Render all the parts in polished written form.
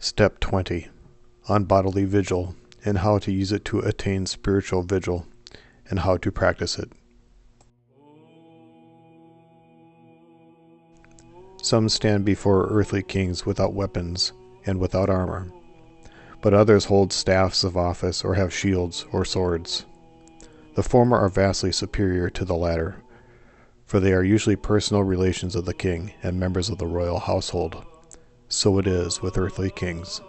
Step 20. On Bodily Vigil, and how to use it to attain spiritual vigil, and how to practice it. Some stand before earthly kings without weapons and without armor, but others hold staffs of office or have shields or swords. The former are vastly superior to the latter, for they are usually personal relations of the king and members of the royal household. So it is with earthly kings.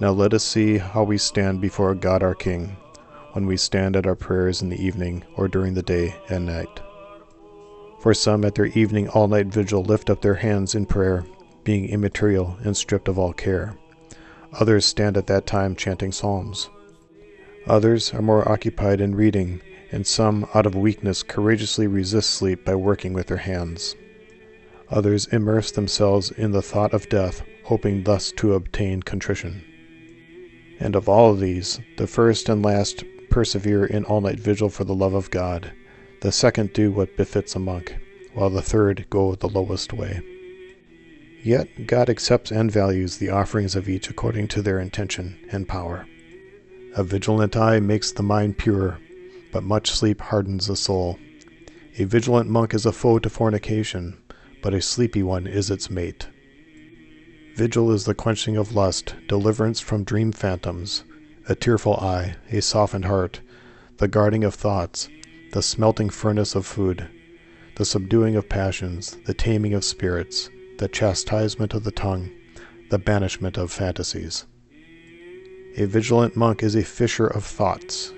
Now let us see how we stand before God our King, when we stand at our prayers in the evening or during the day and night. For some at their evening all-night vigil lift up their hands in prayer, being immaterial and stripped of all care. Others stand at that time chanting psalms. Others are more occupied in reading, and some, out of weakness, courageously resist sleep by working with their hands. Others immerse themselves in the thought of death, hoping thus to obtain contrition. And of all of these, the first and last persevere in all-night vigil for the love of God. The second do what befits a monk, while the third go the lowest way. Yet God accepts and values the offerings of each according to their intention and power. A vigilant eye makes the mind pure, but much sleep hardens the soul. A vigilant monk is a foe to fornication, but a sleepy one is its mate. Vigil is the quenching of lust, deliverance from dream phantoms, a tearful eye, a softened heart, the guarding of thoughts, the smelting furnace of food, the subduing of passions, the taming of spirits, the chastisement of the tongue, the banishment of fantasies. A vigilant monk is a fisher of thoughts,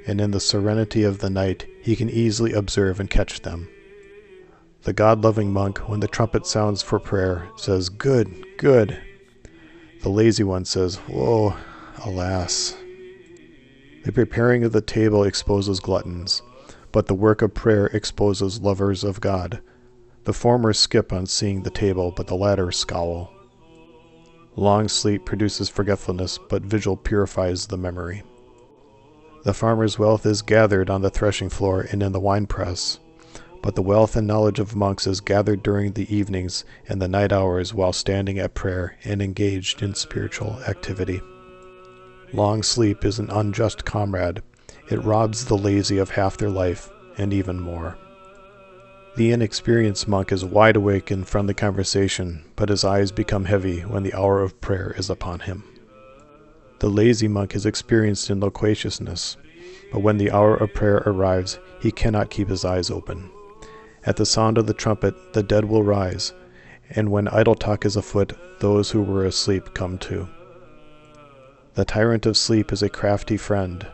and in the serenity of the night he can easily observe and catch them. The God-loving monk, when the trumpet sounds for prayer, says, "Good, good." The lazy one says, "Woe, alas." The preparing of the table exposes gluttons, but the work of prayer exposes lovers of God. The former skip on seeing the table, but the latter scowl. Long sleep produces forgetfulness, but vigil purifies the memory. The farmer's wealth is gathered on the threshing floor and in the winepress, but the wealth and knowledge of monks is gathered during the evenings and the night hours while standing at prayer and engaged in spiritual activity. Long sleep is an unjust comrade. It robs the lazy of half their life, and even more. The inexperienced monk is wide awake in friendly conversation, but his eyes become heavy when the hour of prayer is upon him. The lazy monk is experienced in loquaciousness, but when the hour of prayer arrives, he cannot keep his eyes open. At the sound of the trumpet, the dead will rise, and when idle talk is afoot, those who were asleep come too. The tyrant of sleep is a crafty friend.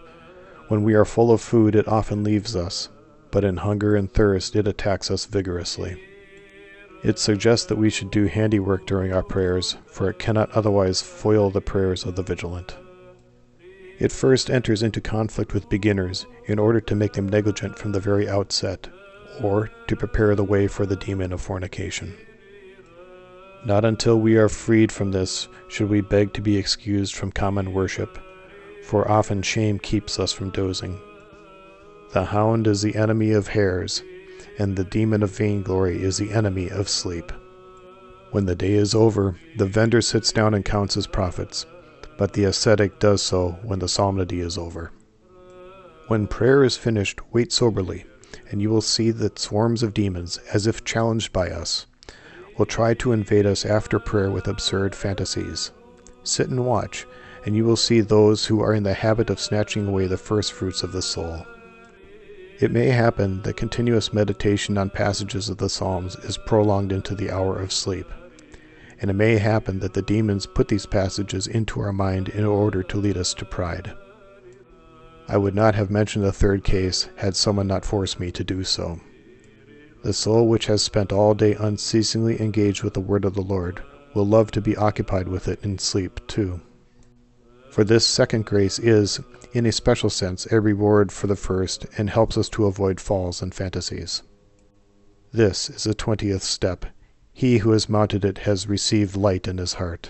When we are full of food, it often leaves us, but in hunger and thirst it attacks us vigorously. It suggests that we should do handiwork during our prayers, for it cannot otherwise foil the prayers of the vigilant. It first enters into conflict with beginners in order to make them negligent from the very outset, or to prepare the way for the demon of fornication. Not until we are freed from this should we beg to be excused from common worship, for often shame keeps us from dozing. The hound is the enemy of hares, and the demon of vainglory is the enemy of sleep. When the day is over, the vendor sits down and counts his profits, but the ascetic does so when the solemnity is over. When prayer is finished, wait soberly, and you will see that swarms of demons, as if challenged by us, will try to invade us after prayer with absurd fantasies. Sit and watch, and you will see those who are in the habit of snatching away the first fruits of the soul. It may happen that continuous meditation on passages of the Psalms is prolonged into the hour of sleep, and it may happen that the demons put these passages into our mind in order to lead us to pride. I would not have mentioned a third case had someone not forced me to do so. The soul which has spent all day unceasingly engaged with the word of the Lord will love to be occupied with it in sleep too. For this second grace is, in a special sense, a reward for the first and helps us to avoid falls and fantasies. This is the 20th step. He who has mounted it has received light in his heart.